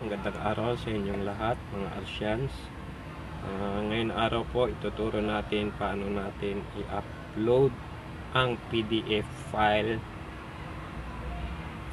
magandang araw sa inyong lahat mga Arsians. Ngayon araw po ituturo natin paano natin i-upload ang PDF file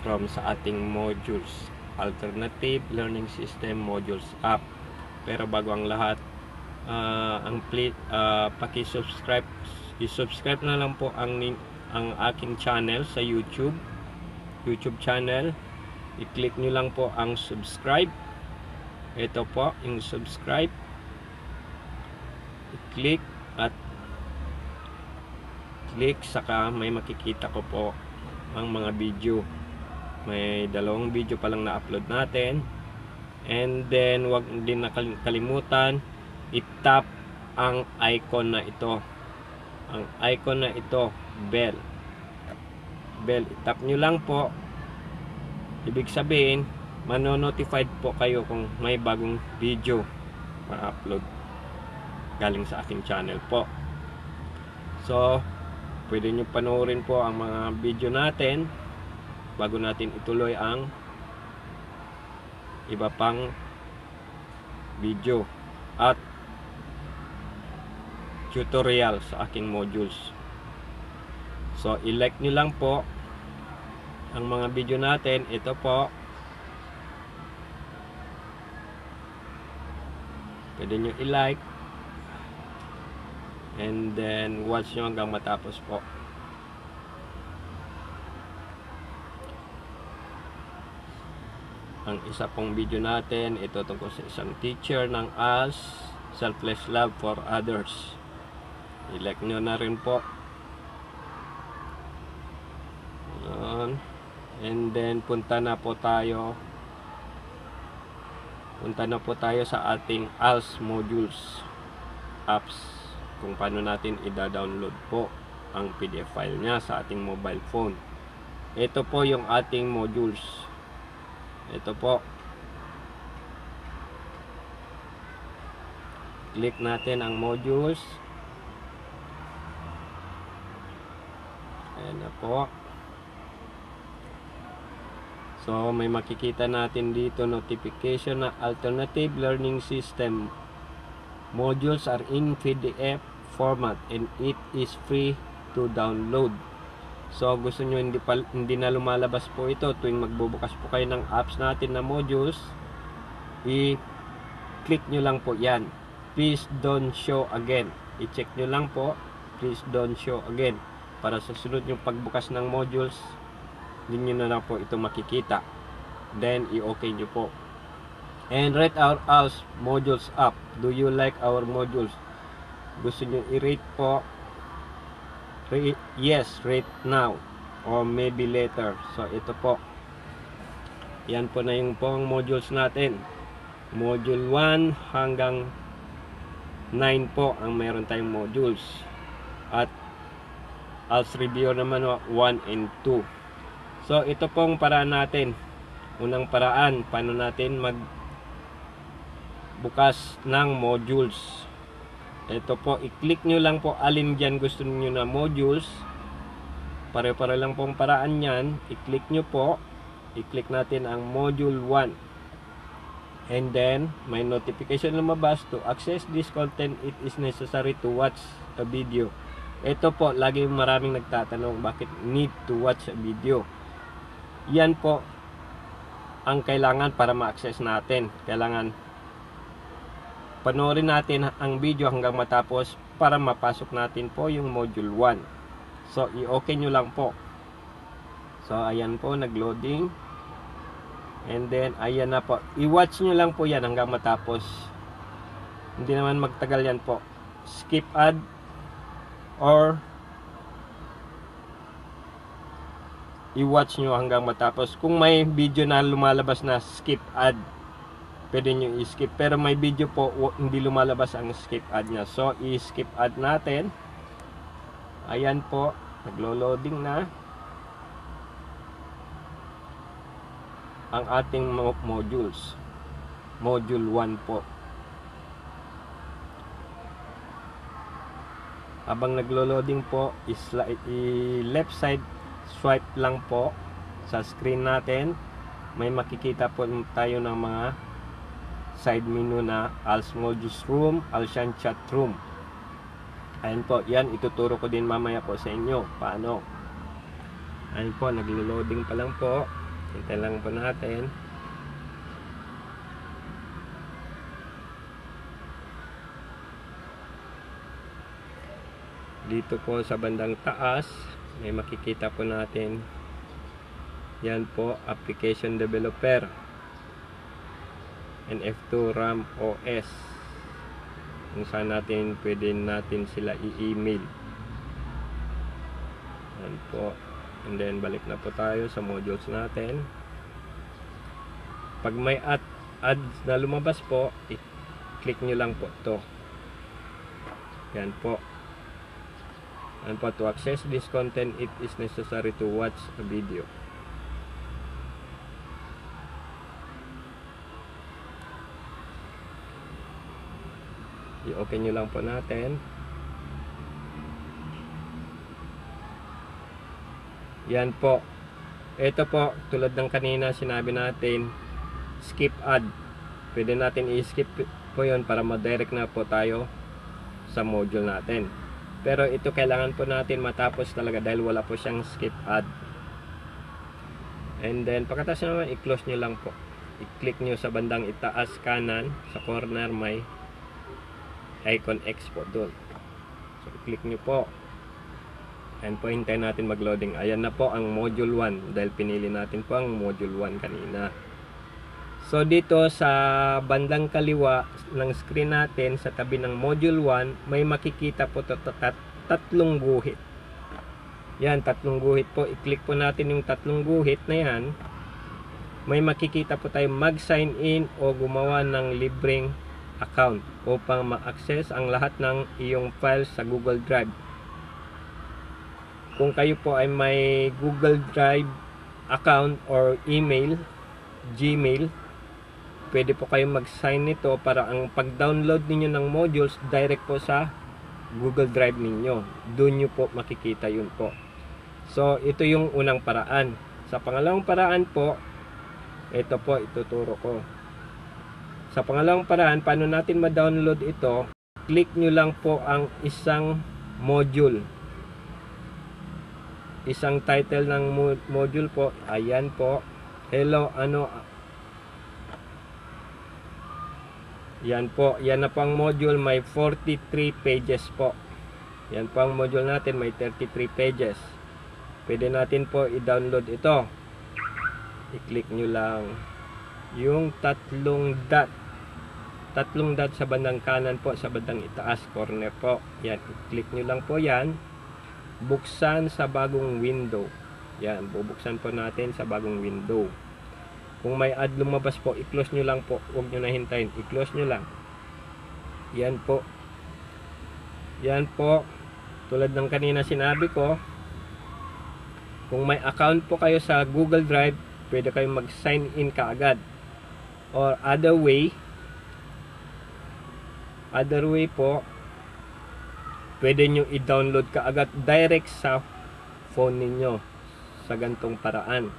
from sa ating modules, Alternative Learning System Modules app. Pero bago ang lahat, paki-subscribe, i-subscribe na lang po ang aking channel sa YouTube channel. I-click nyo lang po ang subscribe. Ito po yung subscribe. I-click at click, saka may makikita ko po ang mga video. May dalawang video pa lang na-upload natin. And then wag din nakalimutan i-tap ang icon na ito. Ang icon na ito, bell. I-tap nyo lang po. Ibig sabihin, mano-notified po kayo kung may bagong video ma-upload galing sa aking channel po. So, pwede nyo panoorin po ang mga video natin bago natin ituloy ang iba pang video at tutorial sa aking modules. So, i-like nyo lang po ang mga video natin. Ito po, pwede nyo i-like and then watch nyo hanggang matapos po. Ang isa pong video natin, ito tungkol sa isang teacher ng ALS, selfless love for others. I-like nyo na rin po. Ayan. And then punta na po tayo sa ating ALS modules apps, kung paano natin i-download po ang PDF file niya sa ating mobile phone. Ito po yung ating modules. Ito po, click natin ang modules. Ayan na po. So, may makikita natin dito notification na Alternative Learning System modules are in PDF format and it is free to download. So, gusto nyo hindi na lumalabas po ito tuwing magbubukas po kayo ng apps natin na modules, i-click nyo lang po yan. Please don't show again. I-check nyo lang po, please don't show again. Para sa sunod yung pagbukas ng modules, hindi nyo na lang po ito makikita. Then, i-okay nyo po. And rate our ALS modules app. Do you like our modules? Gusto nyo i-rate po? Yes, rate now. Or maybe later. So, ito po. Yan po na yung pong modules natin. Module 1 hanggang 9 po ang meron tayong modules. At ALS review naman 1 and 2. So, ito pong paraan natin. Unang paraan, paano natin magbukas ng modules. Ito po, i-click nyo lang po alin dyan gusto niyo na modules. Pare-pare lang pong paraan yan. I-click nyo po. I-click natin ang module 1. And then, may notification lumabas. To access this content, it is necessary to watch a video. Ito po, lagi maraming nagtatanong bakit need to watch a video. Yan po ang kailangan para ma-access natin. Kailangan panoorin natin ang video hanggang matapos para mapasok natin po yung module 1. So, i-okay nyo lang po. So, ayan po, nag-loading. And then, ayan na po. I-watch nyo lang po yan hanggang matapos. Hindi naman magtagal yan po. Skip ad or i-watch nyo hanggang matapos. Kung may video na lumalabas na skip ad, pwede nyo i-skip. Pero may video po hindi lumalabas ang skip ad nya. So, i-skip ad natin. Ayan po, naglo-loading na ang ating modules. Module 1 po. Habang naglo-loading po, i-left side swipe lang po sa screen natin. may makikita po tayo ng mga side menu na ALS Modules Room, Alsian Chat Room. Ayan po, yan ituturo ko din mamaya po sa inyo paano. Ayan po, naglo-loading pa lang po. Hintay lang po natin. Dito po sa bandang taas, may makikita po natin. Yan po, Application Developer and F2 RAM OS. Kung saan pwede natin sila i-email. Yan po. And then, balik na po tayo sa modules natin. Pag may ads na lumabas po, i-click nyo lang po to. Yan po. And po, to access this content, it is necessary to watch a video. I-open nyo lang po natin. Yan po. Ito po, tulad ng kanina sinabi natin, skip ad. Pwede natin i-skip po yun para ma-direct na po tayo sa module natin. Pero ito kailangan po natin matapos talaga dahil wala po siyang skip ad. And then pagkatapos naman i-close nyo lang po. I-click nyo sa bandang itaas kanan sa corner, may icon X po doon. So i-click nyo po. And po hintayin natin mag-loading. Ayan na po ang module 1 dahil pinili natin po ang module 1 kanina. So dito sa bandang kaliwa ng screen natin sa tabi ng module 1, may makikita po tatlong guhit. Yan, tatlong guhit po. I-click po natin yung tatlong guhit na yan. May makikita po tayo mag-sign in o gumawa ng libreng account upang ma-access ang lahat ng iyong files sa Google Drive. Kung kayo po ay may Google Drive account or email, Gmail, pwede po kayong mag-sign nito para ang pag-download ninyo ng modules direct po sa Google Drive ninyo. Doon nyo po makikita yun po. So, ito yung unang paraan. Sa pangalawang paraan po, ito po, ituturo ko. Sa pangalawang paraan, paano natin ma-download ito? Click nyo lang po ang isang module. Isang title ng module po. Ayan po. Hello, yan po, yan na po ang module, may 43 pages po. Yan po ang module natin, may 33 pages. Pwede natin po i-download ito. I-click nyo lang yung tatlong dot sa bandang kanan po, sa bandang itaas corner po. Yan, i-click nyo lang po yan. Buksan sa bagong window. Yan, bubuksan po natin sa bagong window. Kung may ad lumabas po, i-close nyo lang po. Huwag nyo na hintayin. I-close nyo lang. Yan po. Yan po. Tulad ng kanina sinabi ko, kung may account po kayo sa Google Drive, pwede kayong mag-sign in kaagad. Or other way po, pwede nyo i-download kaagad direct sa phone ninyo sa gantong paraan.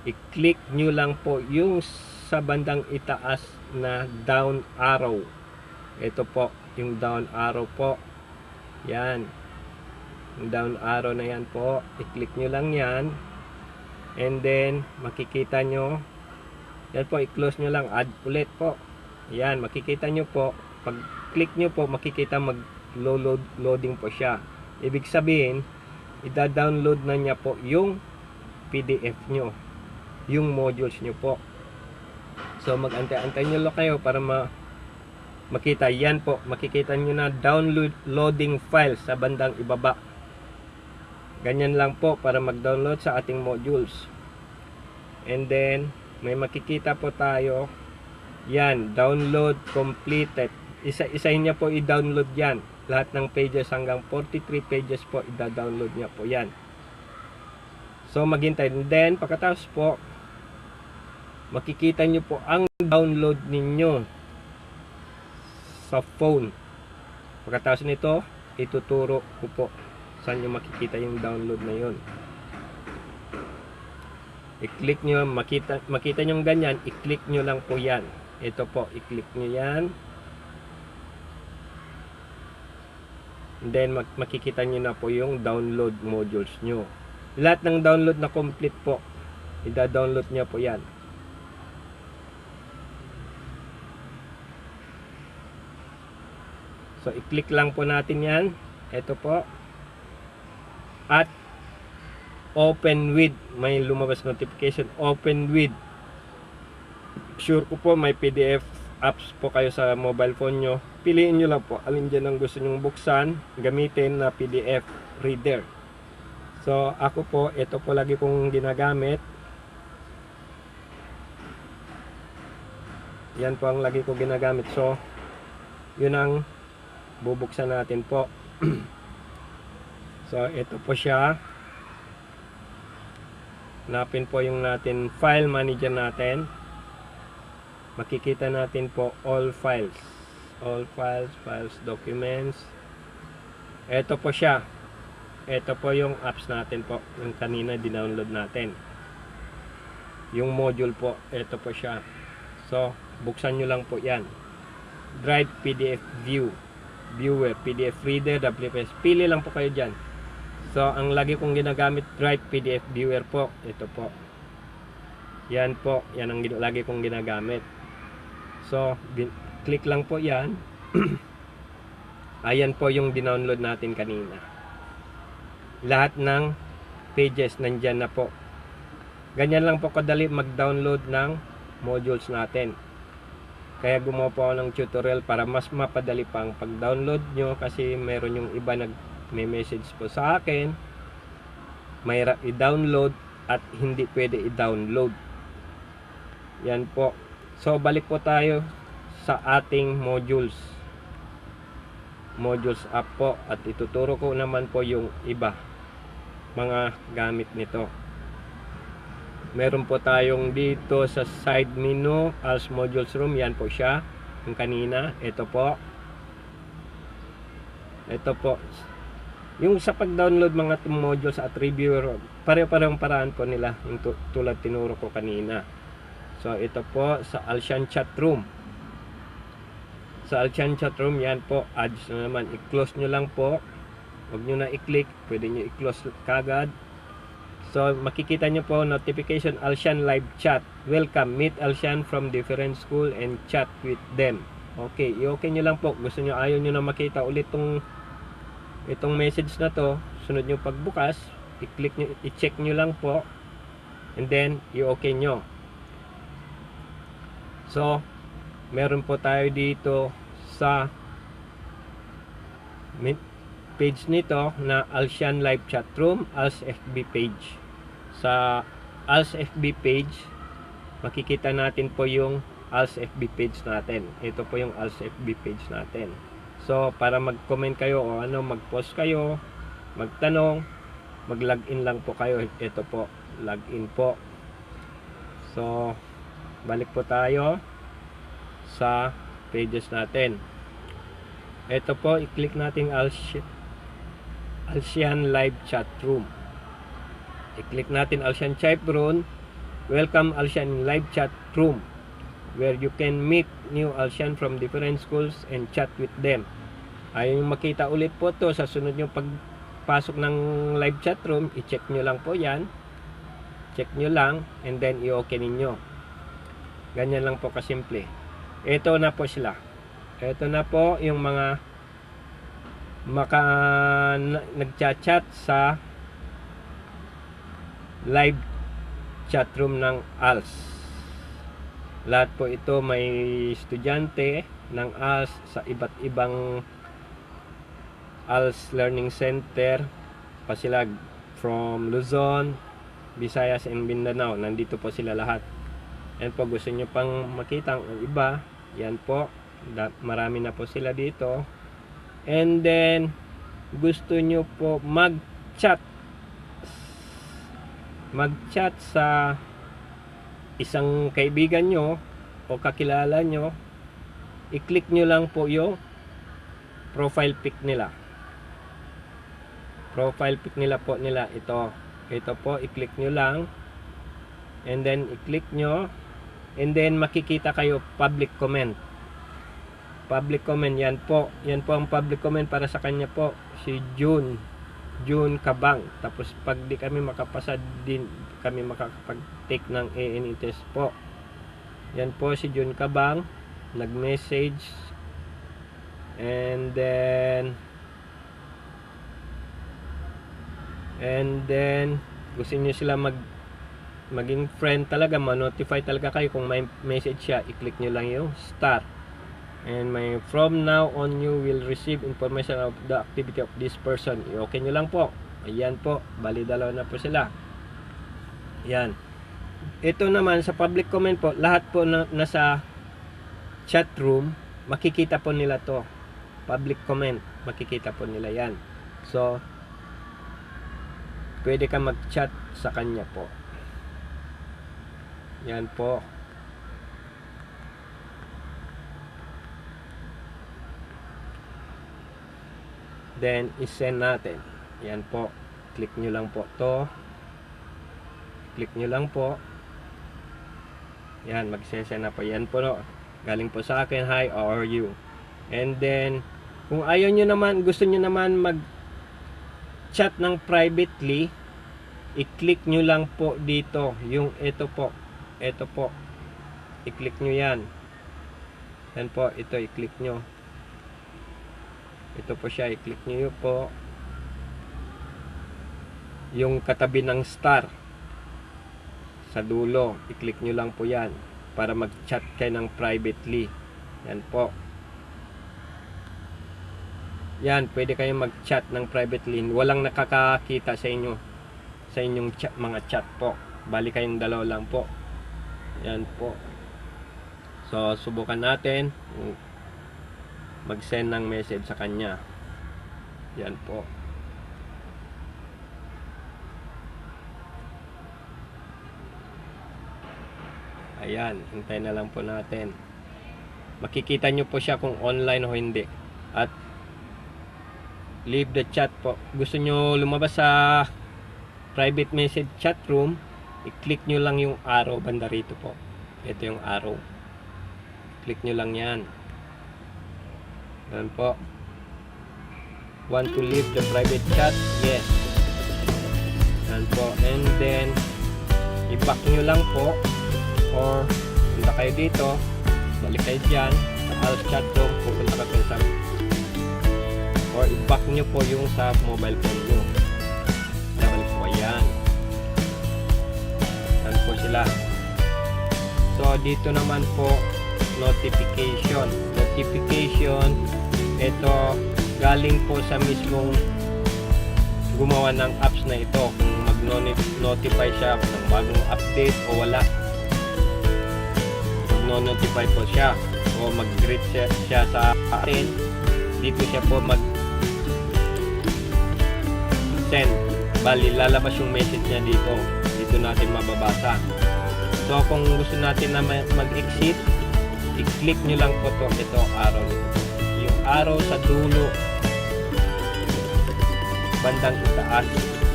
I-click nyo lang po yung sa bandang itaas na down arrow. Ito po, yung down arrow po. Yan. Yung down arrow na yan po. I-click nyo lang yan. And then, makikita nyo. Yan po, i-close nyo lang. Add ulit po. Yan, makikita nyo po. Pag click nyo po, makikita mag-loading po siya. Ibig sabihin, ida-download na niya po yung PDF nyo. Yung modules nyo po. So mag-antay-antay nyo lang kayo para makita. Yan po, makikita nyo na downloading file sa bandang ibaba. Ganyan lang po para mag-download sa ating modules. And then may makikita po tayo. Yan, download completed. Isa-isahin niya po i-download yan. Lahat ng pages hanggang 43 pages po i-download niya po yan. So maghintay. And then pagkatapos po, makikita nyo po ang download ninyo sa phone. Pagkatapos nito, ituturo ko po saan nyo makikita yung download na yun. I-click nyo, makita nyo ganyan, i-click nyo lang po yan. Ito po, i-click nyo yan. And then makikita nyo na po yung download modules nyo. Lahat ng download na complete po, i-download nyo po yan. So, i-click lang po natin yan. Ito po. At open with. May lumabas notification. Open with. Sure ko po may PDF apps po kayo sa mobile phone nyo. Piliin nyo lang po. Alin dyan ang gusto nyong buksan. Gamitin na PDF reader. So, ako po, ito po lagi kong ginagamit. Yan po ang lagi kong ginagamit. So, yun ang bubuksan natin po. So, ito po siya. Hanapin po yung natin file manager natin. Makikita natin po all files. All files, files, documents. Ito po siya. Ito po yung apps natin po. Yung kanina dinownload natin. Yung module po. Ito po siya. So, buksan nyo lang po yan. Drive PDF View. Viewer, PDF Reader, WPS. Pili lang po kayo dyan. So, ang lagi kong ginagamit, Drive PDF Viewer po. Ito po. Yan po. Yan ang lagi kong ginagamit. So, click lang po yan. Ayan po yung dinownload natin kanina. Lahat ng pages nandyan na po. Ganyan lang po kadali mag-download ng modules natin. Kaya gumawa po ako ng tutorial para mas mapadali pang pag-download nyo, kasi meron yung iba may message po sa akin, mahirap i-download at hindi pwede i-download. Yan po. So, balik po tayo sa ating modules app po, at ituturo ko naman po yung iba mga gamit nito. Meron po tayong dito sa side menu, ALS Modules Room. Yan po siya. Yung kanina. Ito po. Ito po. Yung sa pag-download mga modules at reviewer, pare-parehong paraan po nila. Yung tulad tinuro ko kanina. So, ito po sa Alsian Chat Room. Sa Alsian Chat Room, yan po. Ads na naman. I-close nyo lang po. Huwag nyo na i-click. Pwede nyo i-close kagad. So, makikita nyo po, notification, Alsian live chat. Welcome, meet Alsian from different school and chat with them. Okay, i-okay nyo lang po. Gusto nyo, ayaw nyo na makita ulit itong message na to. Sunod nyo pagbukas, i-click nyo, i-check nyo lang po. And then, i-okay nyo. So, meron po tayo dito sa page nito na Alsian live chat room, ALS FB page. Sa ALS FB page, makikita natin po yung ALS FB page natin. Ito po yung ALS FB page natin. So, para mag-comment kayo o mag-post kayo, magtanong, mag-login lang po kayo. Ito po, login po. So, balik po tayo sa pages natin. Ito po, i-click natin Alsian live chat room. I-click natin Alsian chat room. Welcome Alsian live chat room, where you can meet new Alsian from different schools and chat with them. Ayaw yung makita ulit po to sa sunod yung pagpasok ng live chat room, i-check nyo lang po yan. Check nyo lang and then i-okay ninyo. Ganyan lang po kasimple. Ito na po sila. Ito na po yung mga nagchat-chat sa live chat room ng ALS. Lahat po ito may estudyante ng ALS sa iba't ibang ALS Learning Center, Pasilag, from Luzon, Visayas, and Mindanao. Nandito po sila lahat. Yan po, gusto nyo pang makita ang iba, yan po, marami na po sila dito. And then, gusto nyo po mag-chat sa isang kaibigan nyo o kakilala nyo, i-click nyo lang po yung profile pic nila. Profile pic nila po ito po, i-click nyo lang. and then i-click nyo, and then makikita kayo public comment. Public comment, yan po ang public comment para sa kanya po, si June Kabang. Tapos pag di kami makapasa, din kami makakapag-take ng ANE test po. Yan po si June Kabang, nag-message, and then gusto niyo sila maging friend talaga, ma-notify talaga kayo kung may message siya, i-click nyo lang yung star. And from now on you will receive information of the activity of this person. I-okay nyo lang po. Ayan po, bali dalawa na po sila. Yan. Ito naman sa public comment po, lahat po nasa chat room, makikita po nila to. Public comment, makikita po nila yan. So pwede ka mag-chat sa kanya po. Yan po. Then i-send natin. Yan po. Click nyo lang po to. Click nyo lang po. Yan, mag-send na po. Yan po, no. Galing po sa akin, hi, how are you? And then kung ayaw nyo naman, gusto nyo naman mag-chat ng privately, i-click nyo lang po dito. Yung ito po. Ito po. I-click nyo yan. Yan po, ito, i-click nyo. Ito po siya, i-click nyo po yung katabi ng star sa dulo, i-click nyo lang po yan para mag-chat kayo ng privately. Yan po. Yan, pwede kayong mag-chat ng privately. Walang nakakakita sa inyo, sa inyong mga chat po. Bali kayong dalawa lang po. Yan po. So subukan natin mag-send ng message sa kanya. Yan po. Ayan, hintayin na lang po natin. Makikita nyo po siya kung online o hindi. At leave the chat po. Gusto nyo lumabas sa private message chat room, i-click nyo lang yung arrow banda rito po. Ito yung arrow. Click nyo lang yan. Yan po. Want to leave the private chat? Yes. Yan po. And then i-back nyo lang po, or punta kayo dito, balik kayo dyan sa Al's chat room, pupunta ka sa, or i-back nyo po yung sa mobile phone nyo. Balik po. Ayan. Yan po sila. So dito naman po, notification. Ito galing po sa mismong gumawa ng apps na ito, kung mag-notify siya ng bagong update o wala, mag-notify po siya o mag-greet siya sa atin. Dito siya po mag-send. Bali lalabas yung message niya dito. Dito natin mababasa. So kung gusto natin na mag-exit, i-click nyo lang po ito arrow. Yung arrow sa dulo bandang itaas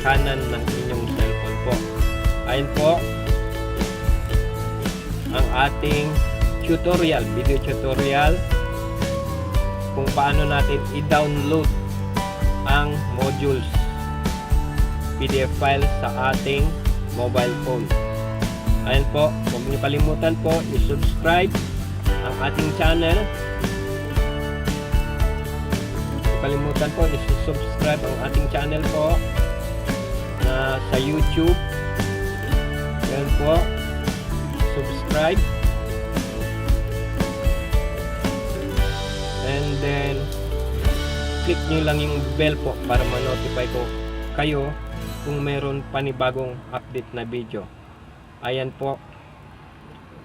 kanan ng inyong cellphone po. Ayun po ang ating tutorial, video tutorial kung paano natin i-download ang modules PDF file sa ating mobile phone. Ayun po, huwag niyo kalimutan po i-subscribe ang ating channel. Kalimutan po i-subscribe ang ating channel po na sa YouTube. Yan po, subscribe, and then click nyo lang yung bell po para ma-notify ko kayo kung meron panibagong update na video. Ayan po,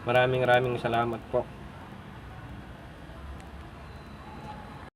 maraming salamat po.